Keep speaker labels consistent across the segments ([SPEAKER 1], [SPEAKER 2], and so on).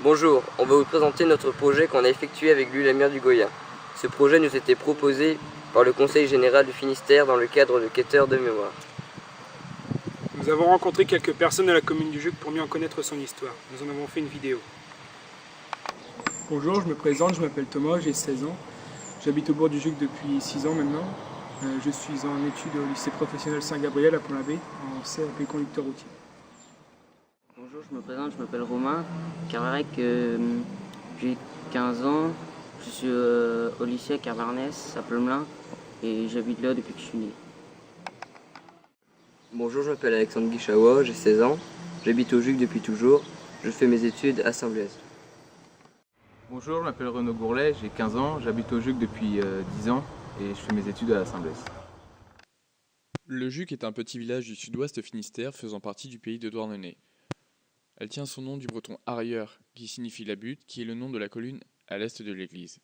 [SPEAKER 1] Bonjour, on va vous présenter notre projet qu'on a effectué avec l'ULAMIR du Goya. Ce projet nous était proposé par le Conseil général du Finistère dans le cadre de Quêteurs de mémoire.
[SPEAKER 2] Nous avons rencontré quelques personnes de la commune du Juc pour mieux en connaître son histoire. Nous en avons fait une vidéo.
[SPEAKER 3] Bonjour, je me présente, je m'appelle Thomas, j'ai 16 ans. J'habite au bord du Juc depuis 6 ans maintenant. Je suis en études au lycée professionnel Saint-Gabriel à Pont-l'Abbé, en CAP conducteur routier.
[SPEAKER 4] Bonjour, je me présente, je m'appelle Romain Carvarec, j'ai 15 ans, je suis au lycée à Carvarnès, à Plemelin, et j'habite là depuis que je suis né.
[SPEAKER 1] Bonjour, je m'appelle Alexandre Guichawa, j'ai 16 ans, j'habite au Juc depuis toujours, je fais mes études à Saint-Blaise.
[SPEAKER 5] Bonjour, je m'appelle Renaud Gourlet, j'ai 15 ans, j'habite au Juc depuis 10 ans et je fais mes études à Saint-Blaise.
[SPEAKER 6] Le Juc est un petit village du sud-ouest Finistère faisant partie du pays de Douarnenez. Elle tient son nom du breton arrière, qui signifie la butte, qui est le nom de la colline à l'est de l'église.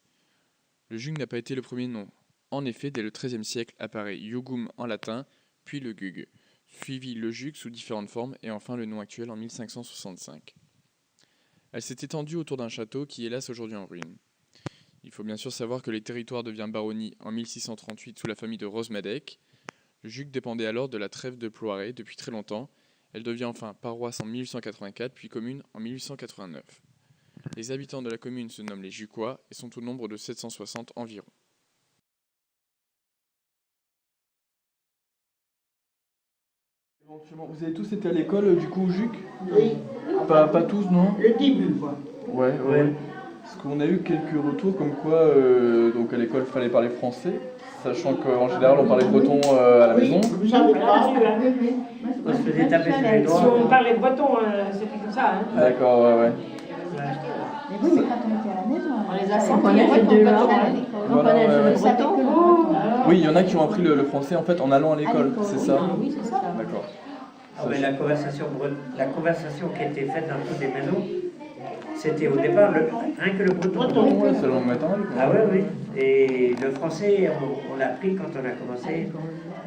[SPEAKER 6] Le Juc n'a pas été le premier nom. En effet, dès le XIIIe siècle apparaît Iugum en latin, puis le Gug, suivi le Juc sous différentes formes et enfin le nom actuel en 1565. Elle s'est étendue autour d'un château qui est hélas aujourd'hui en ruine. Il faut bien sûr savoir que les territoires deviennent baronnie en 1638 sous la famille de Rosmadec. Le Juc dépendait alors de la trève de Ploiré depuis très longtemps. Elle devient enfin paroisse en 1884 puis commune en 1889. Les habitants de la commune se nomment les Jucois et sont au nombre de 760 environ.
[SPEAKER 7] Vous avez tous été à l'école du coup au Juc?
[SPEAKER 8] Oui.
[SPEAKER 7] Pas tous, non?
[SPEAKER 8] Le début, quoi.
[SPEAKER 7] Ouais. Parce qu'on a eu quelques retours comme quoi donc à l'école il fallait parler français, sachant qu'en général on parlait breton à la maison.
[SPEAKER 8] Vous savez pas.
[SPEAKER 9] On se faisait taper sur les doigts. Si on parlait breton, c'était comme ça. Hein.
[SPEAKER 7] D'accord, ouais.
[SPEAKER 10] Mais oui, mais quand on était à la maison,
[SPEAKER 9] On les a
[SPEAKER 10] on
[SPEAKER 9] sentis.
[SPEAKER 10] connaissait deux langues à l'école.
[SPEAKER 7] Voilà, ouais.
[SPEAKER 10] On savait que le
[SPEAKER 7] Oui, il y en a qui ont appris le français en fait en allant à l'école, c'est ça?
[SPEAKER 10] Oui, c'est ça.
[SPEAKER 7] D'accord.
[SPEAKER 9] Ah, mais la conversation qui était faite dans toutes les maisons, c'était au départ rien que le breton.
[SPEAKER 7] Ouais, c'est la langue maternelle.
[SPEAKER 9] Ah oui. Et le français, on l'a appris quand on a commencé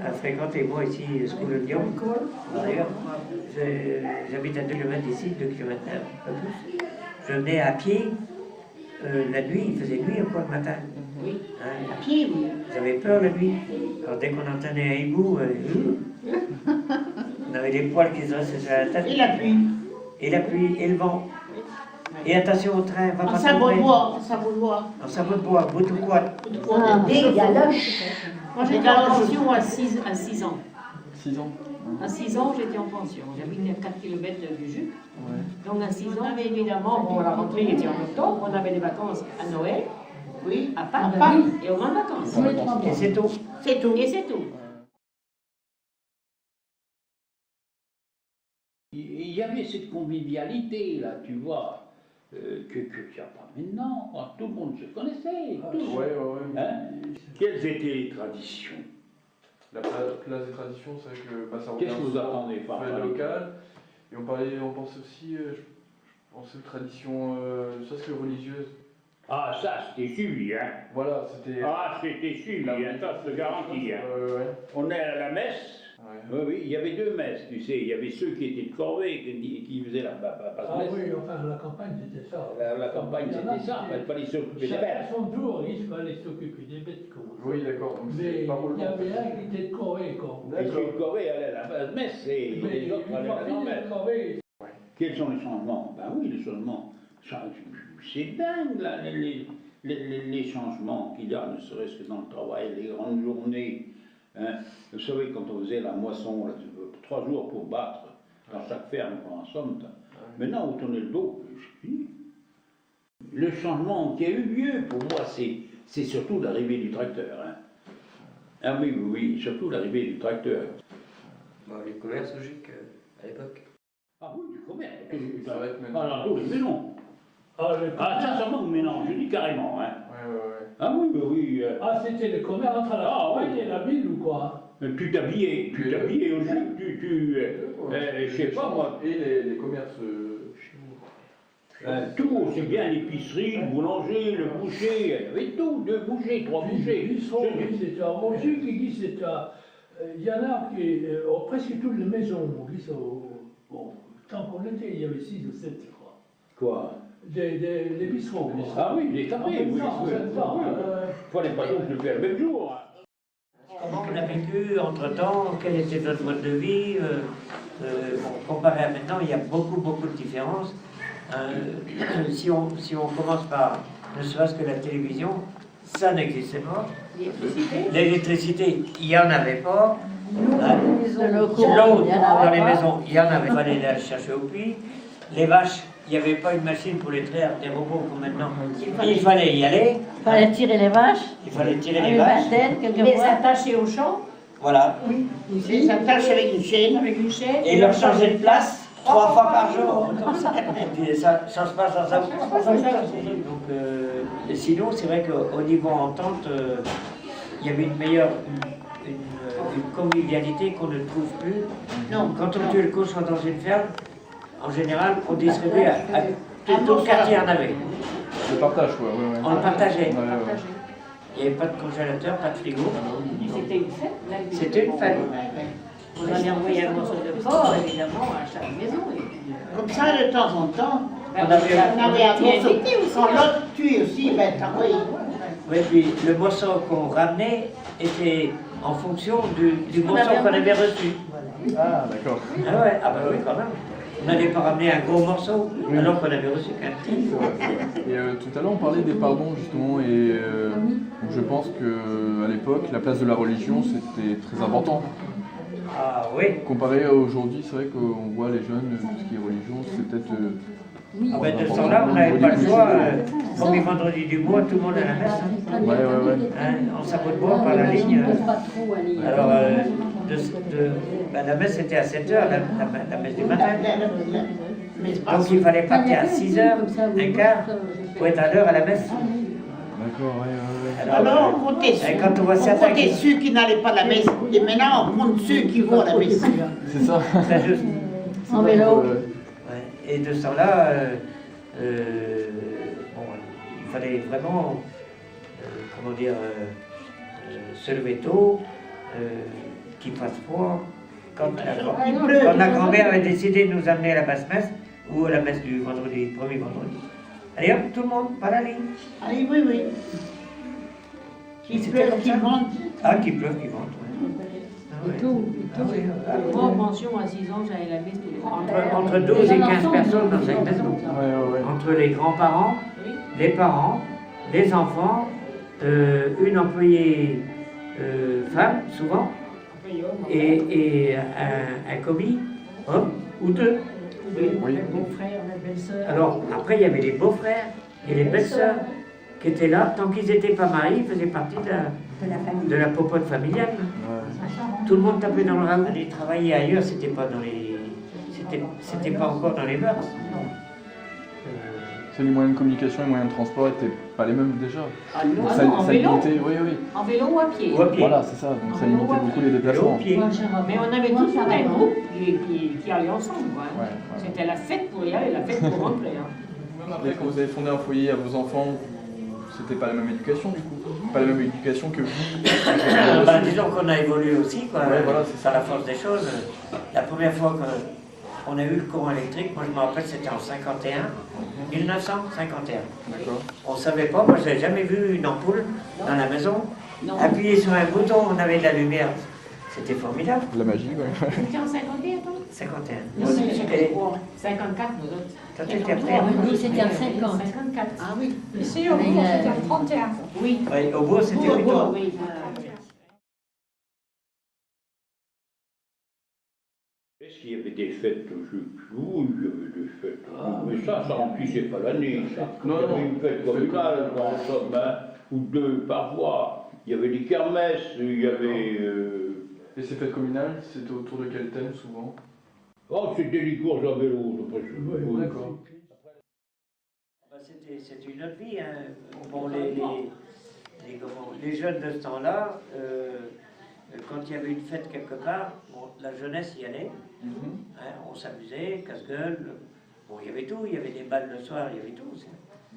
[SPEAKER 9] à fréquenter, moi ici, School de Lyon. D'ailleurs, j'habite à 2 km d'ici, 2 km, pas plus. Je venais à pied, la nuit, il faisait nuit encore le matin.
[SPEAKER 8] Oui.
[SPEAKER 9] Hein,
[SPEAKER 8] À pied, oui.
[SPEAKER 9] j'avais peur la nuit. Alors dès qu'on entendait un hibou, on avait des poils qui se restaient sur la tête.
[SPEAKER 8] Et la pluie.
[SPEAKER 9] Et la pluie, et le vent. Et attention au train, va
[SPEAKER 8] En
[SPEAKER 9] pas
[SPEAKER 8] sabot de
[SPEAKER 9] tomber.
[SPEAKER 8] bois, en sabot de bois.
[SPEAKER 9] En sabot de bois, bout de quoi.
[SPEAKER 10] Des galoches.
[SPEAKER 8] Moi, j'étais en pension à 6 ans.
[SPEAKER 7] 6 ans.
[SPEAKER 8] À 6 ans, j'étais en pension. J'habitais à 4 km du Juc.
[SPEAKER 7] Ouais.
[SPEAKER 8] Donc à 6 ans, évidemment, bon, la rentrée était en octobre, on avait des vacances à Noël, oui, à Pâques et aux grandes vacances.
[SPEAKER 9] Et c'est tout.
[SPEAKER 8] C'est tout. Et c'est tout.
[SPEAKER 11] Il y avait cette convivialité, là, tu vois, qu'il n'y a pas maintenant. Tout le monde se connaissait. Tous.
[SPEAKER 7] Ouais.
[SPEAKER 11] Hein? Quelles étaient les traditions?
[SPEAKER 7] La place des traditions, c'est vrai que ça
[SPEAKER 11] Qu'est-ce que vous attendez par
[SPEAKER 7] fête
[SPEAKER 11] là
[SPEAKER 7] locale. Et on pense aussi, je pense aux traditions, ça c'est religieuses.
[SPEAKER 11] Ah, ça, c'était suivi, hein?
[SPEAKER 7] Voilà, c'était.
[SPEAKER 11] Ah, c'était suivi, hein, ça, je te garantis. Hein.
[SPEAKER 7] Ouais.
[SPEAKER 11] On est à la messe.
[SPEAKER 7] Ouais.
[SPEAKER 11] Oui, il y avait 2 messes, tu sais. Il y avait ceux qui étaient de corvée, qui faisaient la passe-messe.
[SPEAKER 12] Oui, enfin, la campagne, c'était ça.
[SPEAKER 11] La campagne, c'était ça. Il fallait s'occuper des
[SPEAKER 12] Chacun
[SPEAKER 11] bêtes.
[SPEAKER 12] son tour, il fallait s'occuper des bêtes.
[SPEAKER 7] Oui, d'accord. Donc
[SPEAKER 12] Mais
[SPEAKER 7] c'est pas
[SPEAKER 12] il y avait un qui était de Corée, quoi.
[SPEAKER 11] Et ceux de corvée allaient à la passe-messe et
[SPEAKER 12] Mais
[SPEAKER 11] les autres allaient à la grand-messe.
[SPEAKER 12] Corée.
[SPEAKER 11] Quels sont les changements? Ben oui, les changements. C'est dingue, là, les changements qu'il y a, ne serait-ce que dans le travail, les grandes journées. Hein. Vous savez, quand on faisait la moisson, là, 3 jours pour battre dans chaque ferme pour un somme. Maintenant, vous tournez le dos, c'est fini. Le changement qui a eu lieu, pour moi, c'est surtout l'arrivée du tracteur. Hein. Ah oui, surtout l'arrivée du tracteur.
[SPEAKER 1] Bon, les commerces au Juc à l'époque.
[SPEAKER 11] Ah oui, du commerce.
[SPEAKER 7] Ça va être maintenant.
[SPEAKER 11] Ah non, mais non. Ça manque maintenant, je dis carrément. Hein.
[SPEAKER 7] Ouais.
[SPEAKER 11] Ah oui.
[SPEAKER 12] Ah, c'était le commerce entre la campagne et la ville ou quoi?
[SPEAKER 11] Tu t'habillais au Juc, je sais pas moi.
[SPEAKER 7] Et les commerces chez nous.
[SPEAKER 11] Tout, aussi bien l'épicerie, le boulanger, le boucher, il y avait tout, 2 bouchers, 3 bouchers.
[SPEAKER 12] C'était à mon Juc, il y en a qui, presque toutes les maisons, tant qu'on était, il y avait 6 ou 7, je crois.
[SPEAKER 11] Quoi?
[SPEAKER 12] des bistrots.
[SPEAKER 11] Ah oui, les carrés, oui. Il fallait pas donc le faire le même jour.
[SPEAKER 9] Comment on a vécu entre-temps, quel était notre mode de vie comparé à maintenant, il y a beaucoup de différences. Si on commence par, ne serait-ce que la télévision, ça n'existait pas. L'électricité, il n'y en avait pas. L'eau dans les maisons, il y en avait. Il fallait aller chercher au puits. Les vaches, il n'y avait pas une machine pour les traire, des robots comme maintenant. Il fallait y aller.
[SPEAKER 10] Il fallait tirer les vaches.
[SPEAKER 9] Il fallait tirer les vaches.
[SPEAKER 8] Les attacher au champ.
[SPEAKER 9] Voilà.
[SPEAKER 8] Les attacher avec une chaîne.
[SPEAKER 9] Et leur changer de place 3 fois par jour. Et puis ça change pas sans ça. Donc, et sinon, c'est vrai qu'au niveau entente, il y avait une meilleure une convivialité qu'on ne trouve plus. Non, quand on tue le cochon dans une ferme, en général, on distribuait à tout le quartier en avait.
[SPEAKER 7] Le partage, quoi. Ouais.
[SPEAKER 9] On le partageait.
[SPEAKER 7] Ouais.
[SPEAKER 9] Il n'y avait pas de congélateur, pas de frigo.
[SPEAKER 8] C'était une fête.
[SPEAKER 9] C'était une fête.
[SPEAKER 8] On avait envoyé un morceau de porc, évidemment, à chaque maison.
[SPEAKER 10] Comme ça, de temps en temps,
[SPEAKER 9] On avait
[SPEAKER 10] un morceau. Quand l'autre tue aussi, ben oui.
[SPEAKER 9] Oui, puis le morceau qu'on ramenait était en fonction du morceau qu'on avait reçu.
[SPEAKER 7] Ah, d'accord.
[SPEAKER 9] Ah ouais, ah bah oui, quand même. On n'allait pas ramener un gros morceau, alors qu'on avait reçu qu'un petit.
[SPEAKER 7] Et tout à l'heure, on parlait des pardons, justement, et donc je pense qu'à l'époque, la place de la religion, c'était très important.
[SPEAKER 9] Ah oui.
[SPEAKER 7] Comparé à aujourd'hui, c'est vrai qu'on voit les jeunes, tout ce qui est religion, c'est peut-être...
[SPEAKER 9] Ah ben de ce temps-là, on n'avait pas le choix. Premier vendredi du mois, tout le monde à la messe.
[SPEAKER 7] Ouais.
[SPEAKER 9] Hein, on s'abonne bois par la ligne. Alors, la messe était à 7h, la messe du matin. Donc il fallait partir à 6h, un quart, pour être à l'heure à la messe.
[SPEAKER 7] D'accord, ouais.
[SPEAKER 10] Alors, on comptait ceux qui n'allaient pas à la messe. Et maintenant, on compte ceux qui vont à la messe.
[SPEAKER 7] C'est ça.
[SPEAKER 9] Très juste.
[SPEAKER 10] En vélo.
[SPEAKER 9] Et de ce temps-là, il fallait vraiment, se lever tôt, qu'il fasse froid. Quand la grand-mère avait décidé de nous amener à la basse-messe, ou à la messe du premier vendredi. Allez hop, tout le monde, pas la ligne.
[SPEAKER 10] Allez, oui. Qu'il pleuve, qu'il monte.
[SPEAKER 9] Ah, qu'il pleuve, qu'il monte.
[SPEAKER 8] Moi, en pension, à 6 ans, j'allais à la messe tous les jours.
[SPEAKER 9] Entre 12 et 15 personnes dans chaque maison. Entre les grands-parents, les parents, les enfants, une employée femme, souvent, et un commis, homme, ou deux.
[SPEAKER 8] Les beaux-frères, la belle-sœur.
[SPEAKER 9] Alors, après, il y avait les beaux-frères et les belles-sœurs qui étaient là. Tant qu'ils n'étaient pas mariés, ils faisaient partie de la popote familiale. Tout le monde tapait dans le ragoût. Aller travailler ailleurs, c'était pas encore dans les mœurs.
[SPEAKER 7] Les moyens de communication, les moyens de transport n'étaient pas les mêmes déjà.
[SPEAKER 8] Ah non, en vélo. En vélo ou à pied.
[SPEAKER 7] Voilà, c'est ça. Donc ça limitait beaucoup les déplacements.
[SPEAKER 8] Mais on avait tous un groupe qui allait ensemble. C'était la fête pour y aller, la fête pour rentrer.
[SPEAKER 7] Et quand vous avez fondé un foyer à vos enfants, c'était pas la même éducation du coup? Pas la même éducation que vous?
[SPEAKER 9] Disons qu'on a évolué aussi, quoi.
[SPEAKER 7] Voilà, c'est ça.
[SPEAKER 9] À la force des choses. La première fois qu'on a eu le courant électrique, moi je me rappelle, c'était en 1951.
[SPEAKER 7] D'accord.
[SPEAKER 9] On ne savait pas, moi je n'avais jamais vu une ampoule dans la maison. Appuyer sur un bouton, on avait de la lumière. C'était formidable.
[SPEAKER 7] La magie, ouais.
[SPEAKER 8] C'était en 51, toi?
[SPEAKER 9] 51.
[SPEAKER 8] Nous, c'était 54, nous autres.
[SPEAKER 9] Toi, tu étais après?
[SPEAKER 10] Nous, c'était en 50.
[SPEAKER 8] 54.
[SPEAKER 10] Ah oui.
[SPEAKER 8] Ici, au bout, c'était en 31. Oui.
[SPEAKER 9] Oui, au bout, c'était plutôt.
[SPEAKER 8] Oui.
[SPEAKER 11] Est-ce qu'il y avait des fêtes Oui, il y avait des fêtes. Mais ça remplissait pas l'année. Il y avait une fête communale, ou deux par mois. Il y avait des kermesses, il y avait...
[SPEAKER 7] Et ces fêtes communales, c'était autour de quel thème souvent?
[SPEAKER 11] Oh, c'était les courses à vélo, d'après
[SPEAKER 7] Oui, d'accord.
[SPEAKER 9] C'était une autre vie. Hein. Bon, les jeunes de ce temps-là, quand il y avait une fête quelque part, bon, la jeunesse y allait. Hein, on s'amusait, casse-gueule. Bon, il y avait tout. Il y avait des balles le soir, il y avait tout.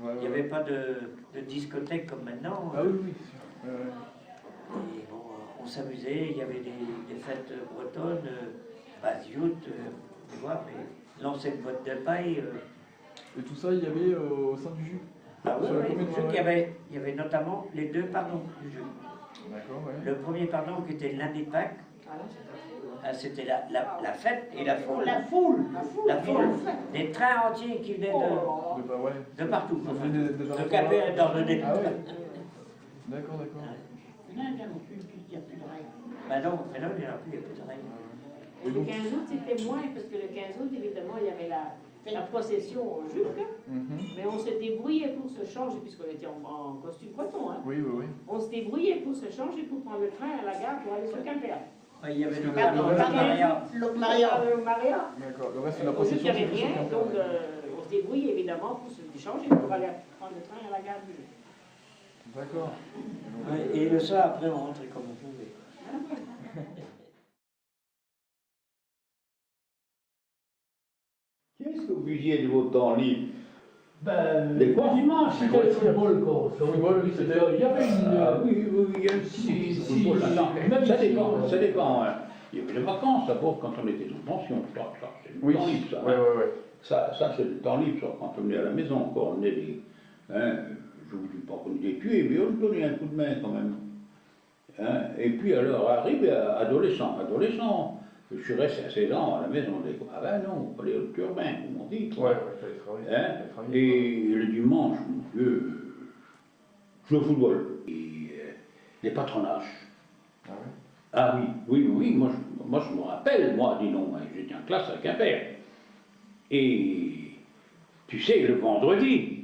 [SPEAKER 9] Il n'y avait pas de discothèque comme maintenant.
[SPEAKER 7] Ah oui.
[SPEAKER 9] Et bon, on s'amusait, il y avait des fêtes bretonnes, Ziout, tu vois, mais lancer une boîte de paille,
[SPEAKER 7] Et tout ça, il y avait au sein du jus?
[SPEAKER 9] Ah oui,
[SPEAKER 7] Sur le
[SPEAKER 9] oui,
[SPEAKER 7] premier
[SPEAKER 9] le
[SPEAKER 7] tournoi.
[SPEAKER 9] il y avait notamment les deux pardons du jeu.
[SPEAKER 7] D'accord, ouais.
[SPEAKER 9] Le premier pardon qui était lundi de Pâques, c'était la fête et la foule.
[SPEAKER 10] La foule.
[SPEAKER 9] La foule. Des trains entiers qui venaient de partout. De Cap-Vert et d'Ordonnée.
[SPEAKER 7] Ah ouais. D'accord, d'accord.
[SPEAKER 10] Non, il n'y a plus de règles.
[SPEAKER 9] Ben non, il n'y en a plus, il n'y a plus de règles.
[SPEAKER 8] Et le 15 août, c'était moins, parce que le 15 août, évidemment, il y avait la procession au Juc, mais on se débrouillait pour se changer, puisqu'on était en costume breton. Hein.
[SPEAKER 7] Oui.
[SPEAKER 8] On se débrouillait pour se changer, pour prendre le train à la gare pour aller sur Quimper.
[SPEAKER 9] Ouais, il y avait le
[SPEAKER 10] Maria.
[SPEAKER 7] D'accord, le reste de la
[SPEAKER 8] Au Juc, il
[SPEAKER 7] procession,
[SPEAKER 8] n'y avait
[SPEAKER 7] c'est plus
[SPEAKER 8] rien,
[SPEAKER 7] sur
[SPEAKER 8] donc
[SPEAKER 7] Quimper.
[SPEAKER 8] on se débrouillait évidemment pour se changer, pour aller prendre le train à la gare du Juc.
[SPEAKER 7] D'accord.
[SPEAKER 9] Ouais, et le soir, après, on rentrait comme on pouvait.
[SPEAKER 11] Qu'est-ce que vous faisiez de votre temps libre?
[SPEAKER 12] Ben,
[SPEAKER 11] Les quoi?
[SPEAKER 12] dimanche, c'était le football, quoi. Il y avait
[SPEAKER 11] Même ça dépend. Hein. Il y avait les vacances, d'abord, quand on était en pension. Ça, c'est le temps libre, ça.
[SPEAKER 7] Ouais.
[SPEAKER 11] Ça, c'est le temps libre, ça. Quand on venait à la maison, quoi, on est des... Hein, je ne vous dis pas qu'on était tués, mais on donnait un coup de main, quand même. Hein, et puis, alors, arrive adolescent. Je suis resté à 16 ans à la maison. Ah ben non, il fallait au turbin, comme on dit.
[SPEAKER 7] Ouais, il fallait travailler.
[SPEAKER 11] Hein, et le dimanche, mon Dieu, je joue au football. Et les patronages.
[SPEAKER 7] Ah ouais?
[SPEAKER 11] Ah oui, moi je me rappelle, dis donc, j'étais en classe avec un père. Et tu sais, le vendredi,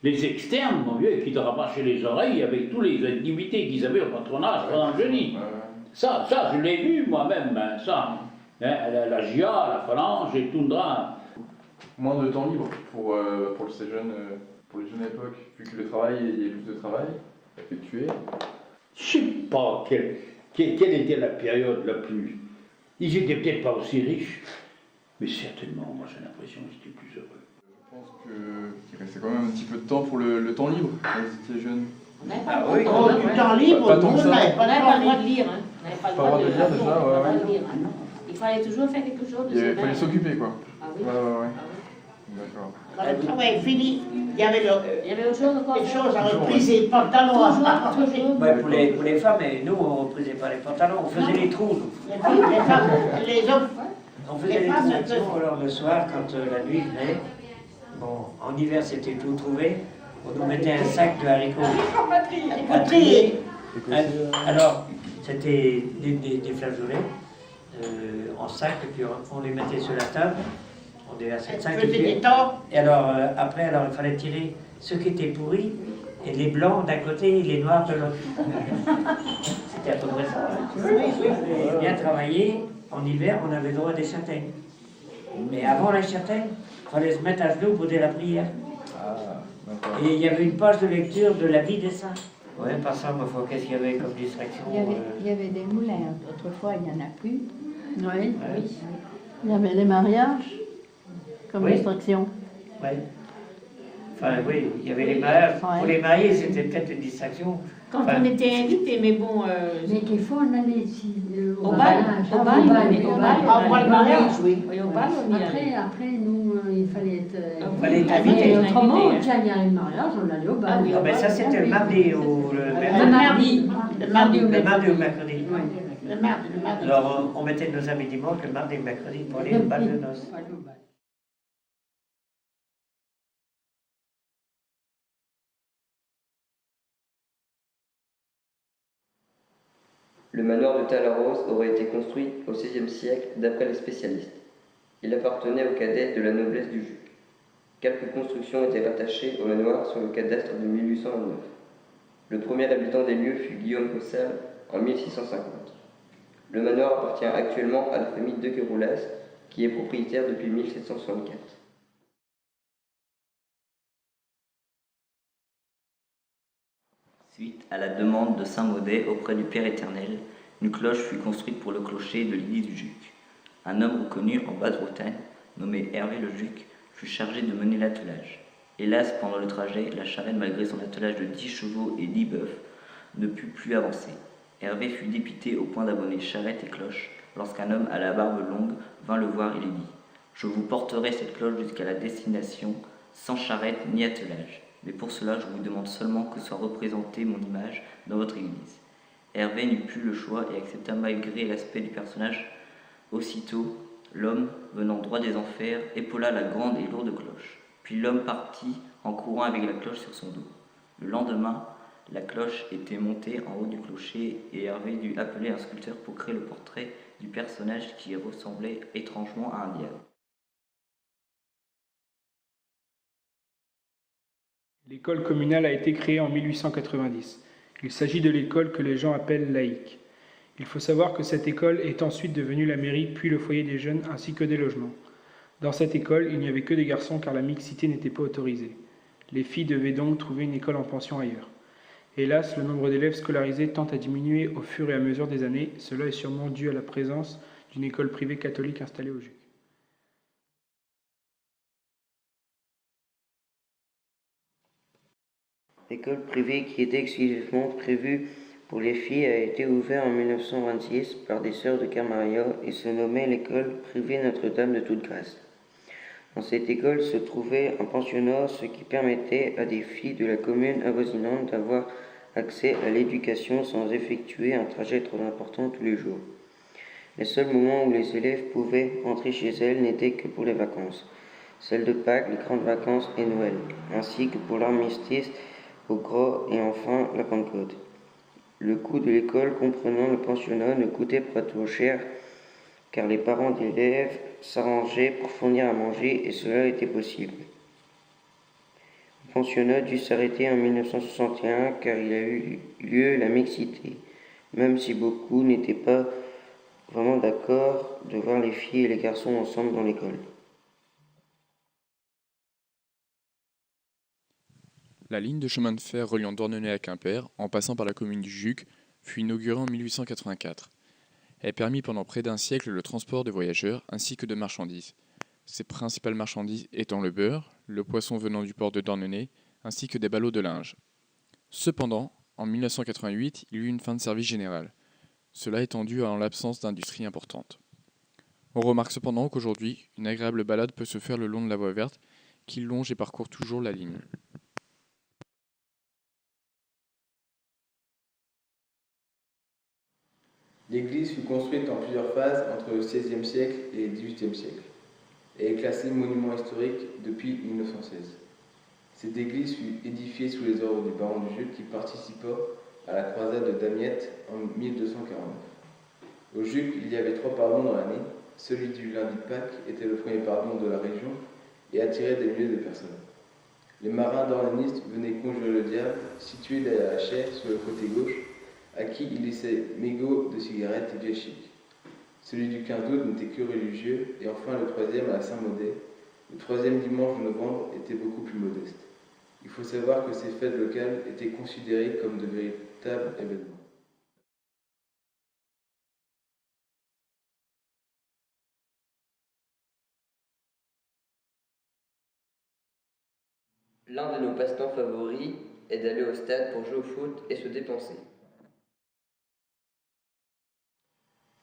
[SPEAKER 11] les externes, mon vieux, qui te rabâchaient les oreilles avec tous les activités qu'ils avaient au patronage pendant le jeudi. Ça, je l'ai vu moi-même, ça. Hein, la GIA, la phalange et Toundra.
[SPEAKER 7] Moins de temps libre pour ces jeunes, pour les jeunes à l'époque, vu que le travail, il y avait plus de travail effectué.
[SPEAKER 11] Je sais pas quelle était la période la plus... Ils étaient peut-être pas aussi riches, mais certainement, moi j'ai l'impression qu'ils étaient plus heureux.
[SPEAKER 7] Je pense qu'il restait quand même un petit peu de temps pour le temps libre quand vous étiez jeunes.
[SPEAKER 10] Ah oui, du temps libre,
[SPEAKER 7] pas tant que ça.
[SPEAKER 8] On n'avait pas le droit de lire. Hein. On n'avait pas le droit de lire
[SPEAKER 7] déjà, ouais.
[SPEAKER 8] Il fallait toujours faire quelque chose.
[SPEAKER 7] Il fallait s'occuper, quoi.
[SPEAKER 8] Ah oui.
[SPEAKER 7] Ouais.
[SPEAKER 8] Ah oui.
[SPEAKER 7] D'accord.
[SPEAKER 10] Quand le travail est fini, il y avait
[SPEAKER 8] autre chose encore.
[SPEAKER 10] des choses à repriser, les pantalons.
[SPEAKER 8] Toujours.
[SPEAKER 9] Ouais, pour les femmes, et nous, on ne reprisait pas les pantalons, on faisait les trous.
[SPEAKER 10] Les femmes, les hommes.
[SPEAKER 9] On faisait les trous, alors le soir, quand la nuit venait, bon, en hiver c'était tout trouvé, on nous mettait un sac de haricots à trier. Alors, c'était des flageolets en sac, et puis on les mettait sur la table. On déversait 5 pieds. Et alors, après, il fallait tirer ceux qui étaient pourris, et les blancs d'un côté et les noirs de l'autre. C'était à peu près ça. Et bien travaillé, en hiver, on avait le droit des châtaignes. Mais avant les châtaignes, il fallait se mettre à genoux pour dire la prière. Et il y avait une page de lecture de la vie des saints. Oui, par ça, ma foi, qu'est-ce qu'il y avait comme distraction?
[SPEAKER 13] Il y avait des moulins. Autrefois, il n'y en a plus.
[SPEAKER 14] Oui. Il y avait les mariages comme distraction.
[SPEAKER 9] Oui. Enfin, oui, il y avait les mariages. Pour les mariés, c'était peut-être une distraction.
[SPEAKER 8] Quand on était invités, mais bon...
[SPEAKER 14] Mais quelquefois, on allait ici,
[SPEAKER 8] au bal. Au bal,
[SPEAKER 10] le mariage, oui.
[SPEAKER 8] Oui, au bal, on y allait.
[SPEAKER 14] Après, nous, il fallait être...
[SPEAKER 9] Il fallait être invité.
[SPEAKER 14] Autrement, tiens, il y a le mariage, on allait au bal.
[SPEAKER 9] Ah oui, mais ça, c'était le mardi ou
[SPEAKER 14] le mardi.
[SPEAKER 9] Le mardi ou le mercredi.
[SPEAKER 10] Le mardi.
[SPEAKER 9] Alors, on mettait nos amis dimanche, le mardi et le mercredi, pour aller au bal de noces.
[SPEAKER 1] Le manoir de Talarose aurait été construit au XVIe siècle d'après les spécialistes. Il appartenait aux cadets de la noblesse du Juc. Quelques constructions étaient rattachées au manoir sur le cadastre de 1829. Le premier habitant des lieux fut Guillaume Cossal en 1650. Le manoir appartient actuellement à la famille de Queroulas, qui est propriétaire depuis 1764.
[SPEAKER 15] Suite à la demande de Saint-Maudet auprès du Père éternel, une cloche fut construite pour le clocher de l'église du Juc. Un homme reconnu en Basse-Bretagne, nommé Hervé le Juc, fut chargé de mener l'attelage. Hélas, pendant le trajet, la charrette, malgré son attelage de 10 chevaux et 10 bœufs, ne put plus avancer. Hervé fut dépité au point d'abonner charrette et cloche, lorsqu'un homme à la barbe longue vint le voir et lui dit « Je vous porterai cette cloche jusqu'à la destination, sans charrette ni attelage. Mais pour cela, je vous demande seulement que soit représentée mon image dans votre église. » Hervé n'eut plus le choix et accepta malgré l'aspect du personnage. Aussitôt, l'homme, venant droit des enfers, épaula la grande et lourde cloche. Puis l'homme partit en courant avec la cloche sur son dos. Le lendemain, la cloche était montée en haut du clocher et Hervé dut appeler un sculpteur pour créer le portrait du personnage qui ressemblait étrangement à un diable.
[SPEAKER 2] L'école communale a été créée en 1890. Il s'agit de l'école que les gens appellent laïque. Il faut savoir que cette école est ensuite devenue la mairie puis le foyer des jeunes ainsi que des logements. Dans cette école, il n'y avait que des garçons car la mixité n'était pas autorisée. Les filles devaient donc trouver une école en pension ailleurs. Hélas, le nombre d'élèves scolarisés tend à diminuer au fur et à mesure des années. Cela est sûrement dû à la présence d'une école privée catholique installée au Juc.
[SPEAKER 16] L'école privée qui était exclusivement prévue pour les filles a été ouverte en 1926 par des sœurs de Camaria et se nommait l'école privée Notre-Dame de Toute-Grâce. Dans cette école se trouvait un pensionnat, ce qui permettait à des filles de la commune avoisinante d'avoir accès à l'éducation sans effectuer un trajet trop important tous les jours. Les seuls moments où les élèves pouvaient rentrer chez elles n'étaient que pour les vacances, celles de Pâques, les grandes vacances et Noël, ainsi que pour l'armistice au gras et enfin la Pentecôte. Le coût de l'école comprenant le pensionnat ne coûtait pas trop cher car les parents d'élèves s'arrangeaient pour fournir à manger et cela était possible. Le pensionnat dut s'arrêter en 1961 car il a eu lieu la mixité, même si beaucoup n'étaient pas vraiment d'accord de voir les filles et les garçons ensemble dans l'école.
[SPEAKER 6] La ligne de chemin de fer reliant Douarnenez à Quimper, en passant par la commune du Juc, fut inaugurée en 1884. Elle permit pendant près d'un siècle le transport de voyageurs ainsi que de marchandises. Ses principales marchandises étant le beurre, le poisson venant du port de Douarnenez, ainsi que des ballots de linge. Cependant, en 1988, il y eut une fin de service général. Cela étant dû à l'absence d'industrie importante. On remarque cependant qu'aujourd'hui, une agréable balade peut se faire le long de la voie verte qui longe et parcourt toujours la ligne.
[SPEAKER 7] L'église fut construite en plusieurs phases entre le XVIe siècle et le XVIIIe siècle et est classée monument historique depuis 1916. Cette église fut édifiée sous les ordres du baron du Juc qui participa à la croisade de Damiette en 1249. Au Juc, il y avait 3 pardons dans l'année. Celui du lundi de Pâques était le premier pardon de la région et attirait des milliers de personnes. Les marins dornénistes venaient conjurer le diable, situé derrière la chaire sur le côté gauche, à qui il laissait mégots de cigarettes et vieilles chics. Celui du 15 août n'était que religieux, et enfin le 3e à la Saint-Maudé. Le 3e dimanche de novembre était beaucoup plus modeste. Il faut savoir que ces fêtes locales étaient considérées comme de véritables événements.
[SPEAKER 1] L'un de nos passe-temps favoris est d'aller au stade pour jouer au foot et se dépenser.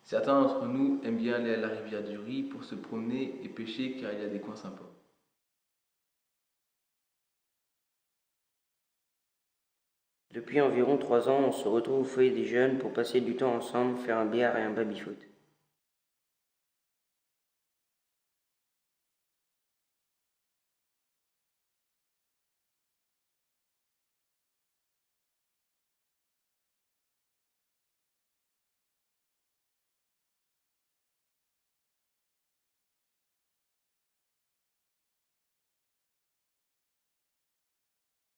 [SPEAKER 7] Certains d'entre nous aiment bien aller à la rivière du Ry pour se promener et pêcher car il y a des coins sympas.
[SPEAKER 16] Depuis environ 3 ans, on se retrouve au foyer des jeunes pour passer du temps ensemble, faire un billard et un baby-foot.